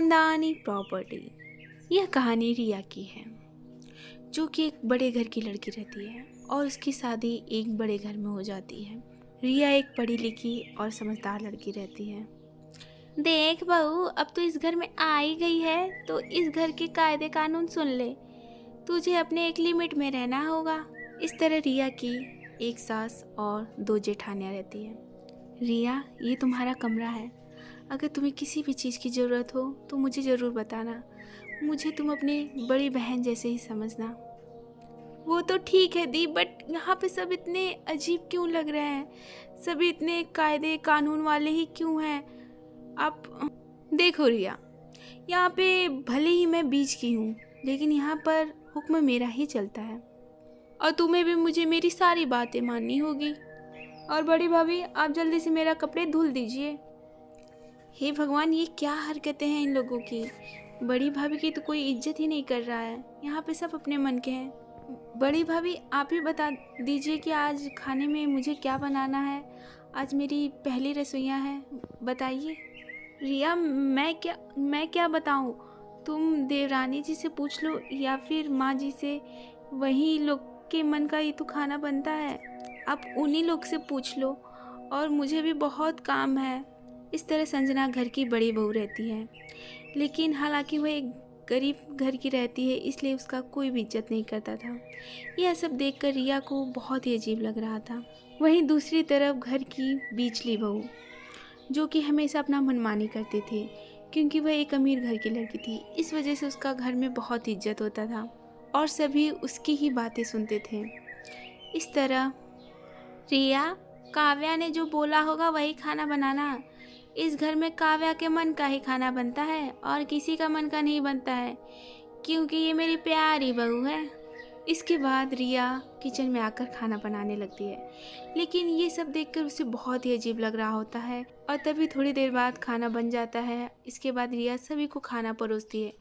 खानदानी प्रॉपर्टी। यह कहानी रिया की है, जो कि एक बड़े घर की लड़की रहती है और उसकी शादी एक बड़े घर में हो जाती है। रिया एक पढ़ी लिखी और समझदार लड़की रहती है। देख बहू, अब तो इस घर में आ ही गई है तो इस घर के कायदे कानून सुन ले। तुझे अपने एक लिमिट में रहना होगा। इस तरह रिया की एक सास और दो जेठानियाँ रहती है। रिया, ये तुम्हारा कमरा है। अगर तुम्हें किसी भी चीज़ की ज़रूरत हो तो मुझे ज़रूर बताना। मुझे तुम अपनी बड़ी बहन जैसे ही समझना। वो तो ठीक है दी, बट यहाँ पे सब इतने अजीब क्यों लग रहे हैं? सभी इतने कायदे कानून वाले ही क्यों हैं? आप देखो रिया, यहाँ पे भले ही मैं बीच की हूँ, लेकिन यहाँ पर हुक्म मेरा ही चलता है और तुम्हें भी मुझे मेरी सारी बातें माननी होगी। और बड़ी भाभी, आप जल्दी से मेरा कपड़े धुल दीजिए। हे भगवान, ये क्या हरकतें हैं इन लोगों की। बड़ी भाभी की तो कोई इज्जत ही नहीं कर रहा है। यहाँ पे सब अपने मन के हैं। बड़ी भाभी, आप ही बता दीजिए कि आज खाने में मुझे क्या बनाना है। आज मेरी पहली रसोइयाँ हैं, बताइए। रिया, मैं क्या बताऊँ? तुम देवरानी जी से पूछ लो या फिर माँ जी से। वही लोग के मन का ही तो खाना बनता है। आप उन्हीं लोग से पूछ लो। और मुझे भी बहुत काम है। इस तरह संजना घर की बड़ी बहू रहती है, लेकिन हालांकि वह एक गरीब घर की रहती है, इसलिए उसका कोई भी इज्जत नहीं करता था। यह सब देखकर रिया को बहुत ही अजीब लग रहा था। वहीं दूसरी तरफ घर की बीचली बहू, जो कि हमेशा अपना मनमानी करती थी, क्योंकि वह एक अमीर घर की लड़की थी। इस वजह से उसका घर में बहुत इज्जत होता था और सभी उसकी ही बातें सुनते थे। इस तरह रिया, काव्या ने जो बोला होगा वही खाना बनाना। इस घर में काव्या के मन का ही खाना बनता है और किसी का मन का नहीं बनता है, क्योंकि ये मेरी प्यारी बहू है। इसके बाद रिया किचन में आकर खाना बनाने लगती है, लेकिन ये सब देखकर उसे बहुत ही अजीब लग रहा होता है। और तभी थोड़ी देर बाद खाना बन जाता है। इसके बाद रिया सभी को खाना परोसती है।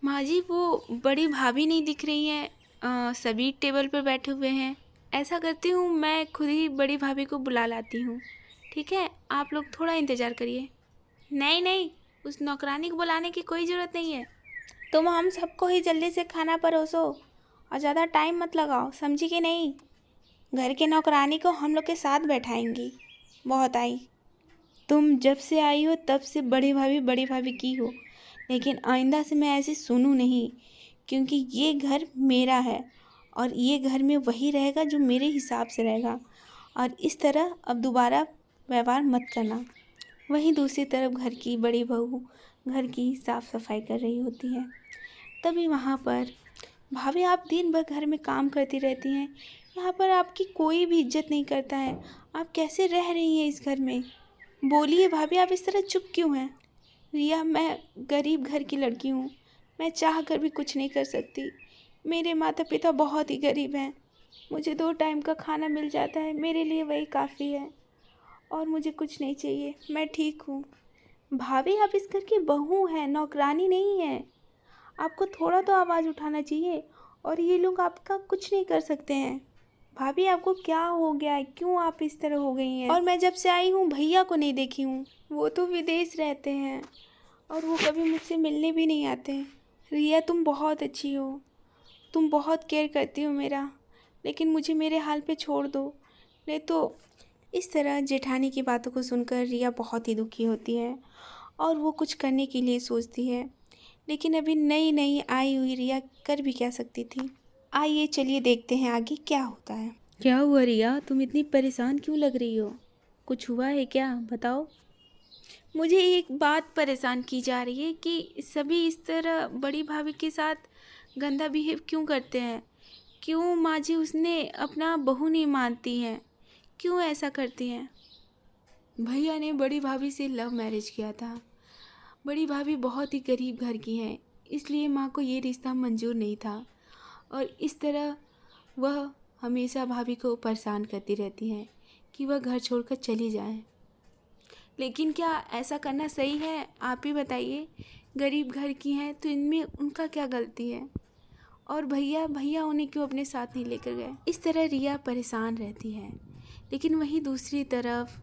माँ जी, वो बड़ी भाभी नहीं दिख रही हैं। सभी टेबल पर बैठे हुए हैं। ऐसा करती हूँ, मैं खुद ही बड़ी भाभी को बुला लाती हूँ। ठीक है, आप लोग थोड़ा इंतज़ार करिए। नहीं नहीं, उस नौकरानी को बुलाने की कोई ज़रूरत नहीं है। तुम हम सबको ही जल्दी से खाना परोसो और ज़्यादा टाइम मत लगाओ, समझी कि नहीं? घर के नौकरानी को हम लोग के साथ बैठाएंगी। बहुत आई। तुम जब से आई हो तब से बड़ी भाभी की हो, लेकिन आइंदा से मैं ऐसे सुनूं नहीं, क्योंकि ये घर मेरा है और ये घर में वही रहेगा जो मेरे हिसाब से रहेगा। और इस तरह अब दोबारा व्यवहार मत करना। वहीं दूसरी तरफ घर की बड़ी बहू घर की साफ़ सफाई कर रही होती है। तभी वहाँ पर, भाभी आप दिन भर घर में काम करती रहती हैं, यहाँ पर आपकी कोई भी इज्जत नहीं करता है। आप कैसे रह रही हैं इस घर में? बोलिए भाभी, आप इस तरह चुप क्यों हैं? रिया, मैं गरीब घर की लड़की हूँ। मैं चाह कर भी कुछ नहीं कर सकती। मेरे माता पिता बहुत ही गरीब हैं। मुझे 2 टाइम का खाना मिल जाता है, मेरे लिए वही काफ़ी है और मुझे कुछ नहीं चाहिए। मैं ठीक हूँ। भाभी, आप इस घर की बहू हैं, नौकरानी नहीं हैं। आपको थोड़ा तो आवाज़ उठाना चाहिए और ये लोग आपका कुछ नहीं कर सकते हैं। भाभी, आपको क्या हो गया है? क्यों आप इस तरह हो गई हैं? और मैं जब से आई हूँ भैया को नहीं देखी हूँ। वो तो विदेश रहते हैं और वो कभी मुझसे मिलने भी नहीं आते। रिया, तुम बहुत अच्छी हो, तुम बहुत केयर करती हो मेरा, लेकिन मुझे मेरे हाल पे छोड़ दो, नहीं तो। इस तरह जेठानी की बातों को सुनकर रिया बहुत ही दुखी होती है और वो कुछ करने के लिए सोचती है, लेकिन अभी नई नई आई हुई रिया कर भी क्या सकती थी। आइए चलिए देखते हैं आगे क्या होता है। क्या हुआ रिया, तुम इतनी परेशान क्यों लग रही हो? कुछ हुआ है क्या, बताओ। मुझे एक बात परेशान की जा रही है कि सभी इस तरह बड़ी भाभी के साथ गंदा बिहेव क्यों करते हैं। क्यों माँ जी उसने अपना बहू नहीं मानती हैं? क्यों ऐसा करती हैं? भैया ने बड़ी भाभी से लव मैरिज किया था। बड़ी भाभी बहुत ही गरीब घर की हैं, इसलिए माँ को ये रिश्ता मंजूर नहीं था और इस तरह वह हमेशा भाभी को परेशान करती रहती हैं कि वह घर छोड़कर चली जाए। लेकिन क्या ऐसा करना सही है? आप ही बताइए। गरीब घर की हैं तो इनमें उनका क्या गलती है? और भैया उन्हें क्यों अपने साथ नहीं लेकर गए? इस तरह रिया परेशान रहती है। लेकिन वहीं दूसरी तरफ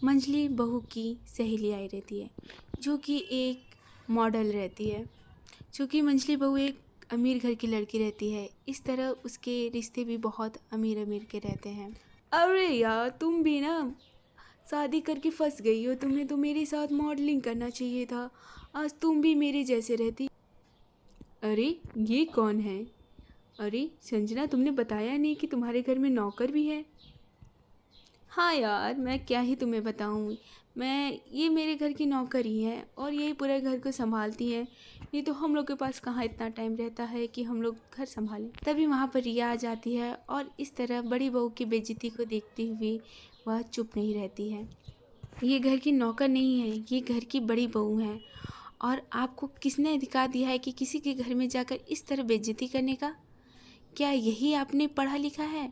मंझली बहू की सहेली आई रहती है, जो कि एक मॉडल रहती है, चूँकि मंझली बहू एक अमीर घर की लड़की रहती है, इस तरह उसके रिश्ते भी बहुत अमीर अमीर के रहते हैं। अरे यार, तुम भी ना शादी करके फंस गई हो, तुम्हें तो मेरे साथ मॉडलिंग करना चाहिए था, आज तुम भी मेरे जैसे रहती। अरे ये कौन है? अरे संजना, तुमने बताया नहीं कि तुम्हारे घर में नौकर भी है। हाँ यार, मैं क्या ही तुम्हें बताऊँ, ये मेरे घर की नौकर ही है और यही पूरे घर को संभालती है। नहीं तो हम लोग के पास कहाँ इतना टाइम रहता है कि हम लोग घर संभालें। तभी वहाँ पर रिया आ जाती है और इस तरह बड़ी बहू की बेइज्जती को देखते हुए वह चुप नहीं रहती है। ये घर की नौकर नहीं है, ये घर की बड़ी बहू है। और आपको किसने अधिकार दिया है कि किसी के घर में जाकर इस तरह बेइज्जती करने का? क्या यही आपने पढ़ा लिखा है?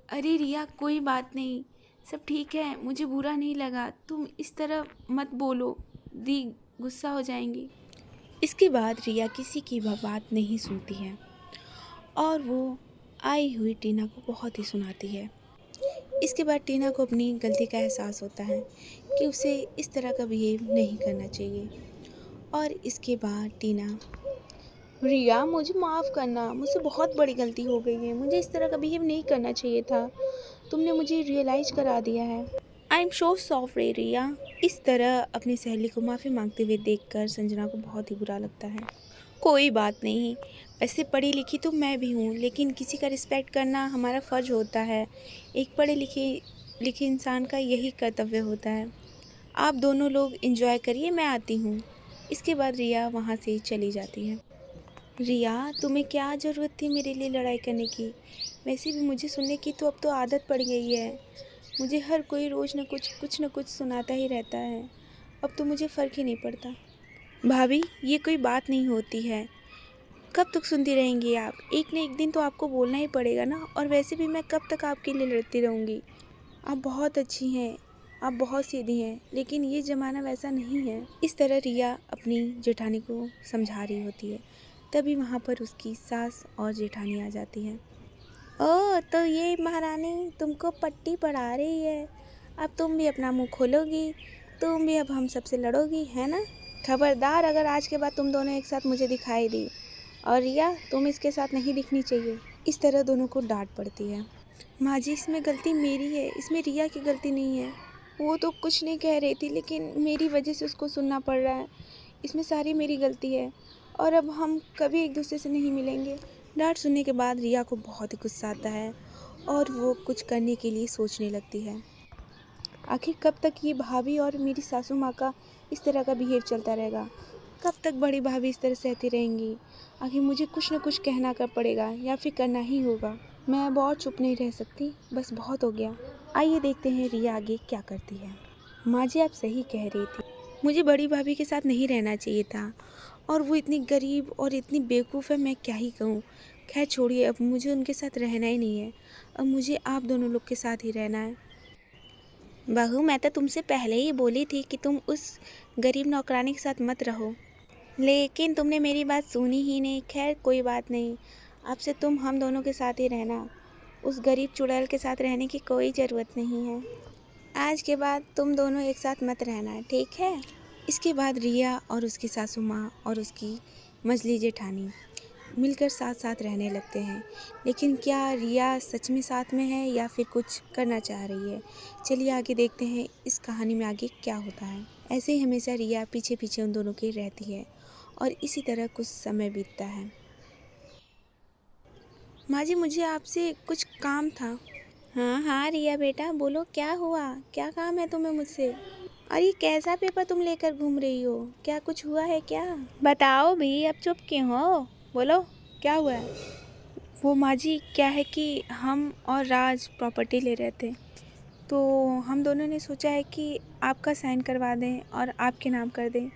अरे रिया, कोई बात नहीं, सब ठीक है, मुझे बुरा नहीं लगा, तुम इस तरह मत बोलो, दी गुस्सा हो जाएंगी। इसके बाद रिया किसी की बात नहीं सुनती है और वो आई हुई टीना को बहुत ही सुनाती है। इसके बाद टीना को अपनी गलती का एहसास होता है कि उसे इस तरह का बिहेव नहीं करना चाहिए। और इसके बाद टीना, रिया मुझे माफ़ करना, मुझसे बहुत बड़ी गलती हो गई है, मुझे इस तरह का बिहेव नहीं करना चाहिए था, तुमने मुझे रियलाइज़ करा दिया है। आई एम सो सॉरी रिया। इस तरह अपनी सहेली को माफ़ी मांगते हुए देखकर संजना को बहुत ही बुरा लगता है। कोई बात नहीं, वैसे पढ़ी लिखी तो मैं भी हूँ, लेकिन किसी का रिस्पेक्ट करना हमारा फ़र्ज होता है। एक पढ़े लिखे इंसान का यही कर्तव्य होता है। आप दोनों लोग एंजॉय करिए, मैं आती हूँ। इसके बाद रिया वहाँ से चली जाती है। रिया, तुम्हें क्या ज़रूरत थी मेरे लिए लड़ाई करने की? वैसे भी मुझे सुनने की तो अब तो आदत पड़ गई है। मुझे हर कोई रोज़ कुछ न कुछ सुनाता ही रहता है। अब तो मुझे फ़र्क ही नहीं पड़ता। भाभी, ये कोई बात नहीं होती है। कब तक सुनती रहेंगी आप? एक न एक दिन तो आपको बोलना ही पड़ेगा ना। और वैसे भी मैं कब तक आपके लिए लड़ती रहूँगी? आप बहुत अच्छी हैं, आप बहुत सीधी हैं, लेकिन ये ज़माना वैसा नहीं है। इस तरह रिया अपनी जेठानी को समझा रही होती है। तभी वहाँ पर उसकी सास और जेठानी आ जाती है। ओह, तो ये महारानी तुमको पट्टी पढ़ा रही है। अब तुम भी अपना मुंह खोलोगी, तुम भी अब हम सबसे लड़ोगी, है ना? खबरदार अगर आज के बाद तुम दोनों एक साथ मुझे दिखाई दी। और रिया, तुम इसके साथ नहीं दिखनी चाहिए। इस तरह दोनों को डांट पड़ती है। माँ जी, इसमें गलती मेरी है, इसमें रिया की गलती नहीं है। वो तो कुछ नहीं कह रही थी, लेकिन मेरी वजह से उसको सुनना पड़ रहा है। इसमें सारी मेरी गलती है और अब हम कभी एक दूसरे से नहीं मिलेंगे। डांट सुनने के बाद रिया को बहुत ही गुस्सा आता है और वो कुछ करने के लिए सोचने लगती है। आखिर कब तक ये भाभी और मेरी सासू माँ का इस तरह का बिहेव चलता रहेगा? कब तक बड़ी भाभी इस तरह सहती रहेंगी? आखिर मुझे कुछ न कुछ कहना कर पड़ेगा या फिर करना ही होगा। मैं अब और चुप नहीं रह सकती, बस बहुत हो गया। आइए देखते हैं रिया आगे क्या करती है। माँ जी, आप सही कह रही थी, मुझे बड़ी भाभी के साथ नहीं रहना चाहिए था और वो इतनी गरीब और इतनी बेवकूफ़ है, मैं क्या ही कहूँ। खैर छोड़िए, अब मुझे उनके साथ रहना ही नहीं है, अब मुझे आप दोनों लोग के साथ ही रहना है। बहू, मैं तो तुमसे पहले ही बोली थी कि तुम उस गरीब नौकरानी के साथ मत रहो, लेकिन तुमने मेरी बात सुनी ही नहीं। खैर कोई बात नहीं, अब से तुम हम दोनों के साथ ही रहना, उस गरीब चुड़ैल के साथ रहने की कोई ज़रूरत नहीं है। आज के बाद तुम दोनों एक साथ मत रहना, ठीक है? इसके बाद रिया और उसकी सासू माँ और उसकी मझली जेठानी मिलकर साथ साथ रहने लगते हैं। लेकिन क्या रिया सच में साथ में है या फिर कुछ करना चाह रही है? चलिए आगे देखते हैं इस कहानी में आगे क्या होता है। ऐसे ही हमेशा रिया पीछे पीछे उन दोनों के रहती है और इसी तरह कुछ समय बीतता है। माँ जी, मुझे आपसे कुछ काम था। हाँ हाँ रिया बेटा, बोलो क्या हुआ, क्या काम है तुम्हें मुझसे? अरे कैसा पेपर तुम लेकर घूम रही हो, क्या कुछ हुआ है क्या? बताओ भी, अब चुप क्यों हो, बोलो क्या हुआ है? वो माँ जी, क्या है कि हम और राज प्रॉपर्टी ले रहे थे, तो हम दोनों ने सोचा है कि आपका साइन करवा दें और आपके नाम कर दें,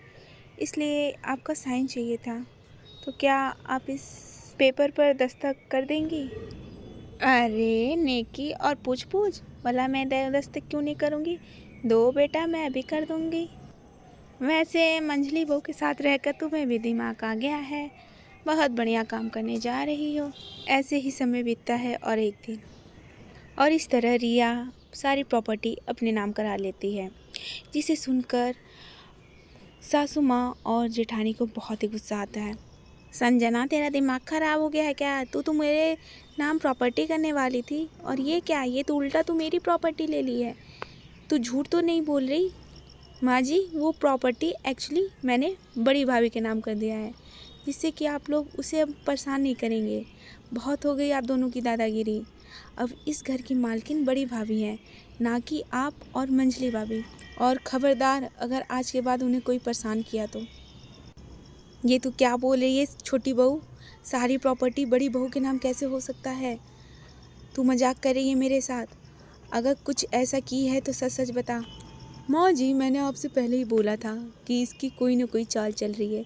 इसलिए आपका साइन चाहिए था। तो क्या आप इस पेपर पर दस्तखत कर देंगी? अरे नेकी और पूछ पूछ, भला मैं दस्तखत क्यों नहीं करूँगी? दो बेटा, मैं अभी कर दूँगी। वैसे मंझली बहू के साथ रहकर तुम्हें भी दिमाग आ गया है, बहुत बढ़िया काम करने जा रही हो। ऐसे ही समय बीतता है और एक दिन, और इस तरह रिया सारी प्रॉपर्टी अपने नाम करा लेती है, जिसे सुनकर सासू माँ और जेठानी को बहुत ही गुस्सा आता है। संजना, तेरा दिमाग खराब हो गया है क्या? तू मेरे नाम प्रॉपर्टी करने वाली थी और ये क्या, ये तो उल्टा तू मेरी प्रॉपर्टी ले ली है। तू झूठ तो नहीं बोल रही? माँ जी, वो प्रॉपर्टी एक्चुअली मैंने बड़ी भाभी के नाम कर दिया है, जिससे कि आप लोग उसे अब परेशान नहीं करेंगे। बहुत हो गई आप दोनों की दादागिरी। अब इस घर की मालकिन बड़ी भाभी है, ना कि आप और मंजली भाभी। और ख़बरदार, अगर आज के बाद उन्हें कोई परेशान किया तो। ये तू क्या बोल रही है छोटी बहू? सारी प्रॉपर्टी बड़ी बहू के नाम कैसे हो सकता है? तू मजाक कर रही है मेरे साथ? अगर कुछ ऐसा की है तो सच सच बता। माँ जी, मैंने आपसे पहले ही बोला था कि इसकी कोई ना कोई चाल चल रही है,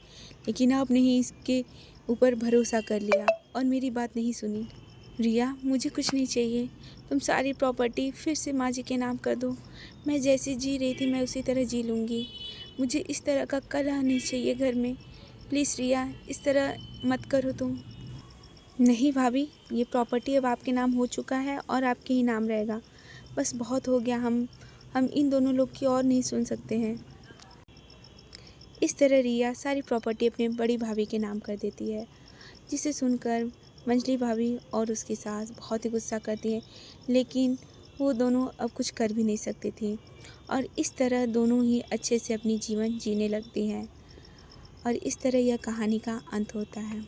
लेकिन आपने ही इसके ऊपर भरोसा कर लिया और मेरी बात नहीं सुनी। रिया, मुझे कुछ नहीं चाहिए। तुम सारी प्रॉपर्टी फिर से माँ जी के नाम कर दो। मैं जैसे जी रही थी मैं उसी तरह जी लूँगी। मुझे इस तरह का कलह नहीं चाहिए घर में। प्लीज़ रिया, इस तरह मत करो तुम। नहीं भाभी, ये प्रॉपर्टी अब आपके नाम हो चुका है और आपके ही नाम रहेगा। बस बहुत हो गया, हम इन दोनों लोग की और नहीं सुन सकते हैं। इस तरह रिया सारी प्रॉपर्टी अपने बड़ी भाभी के नाम कर देती है, जिसे सुनकर मंजली भाभी और उसकी सास बहुत ही गुस्सा करती है, लेकिन वो दोनों अब कुछ कर भी नहीं सकती थी और इस तरह दोनों ही अच्छे से अपनी जीवन जीने लगती हैं। और इस तरह यह कहानी का अंत होता है।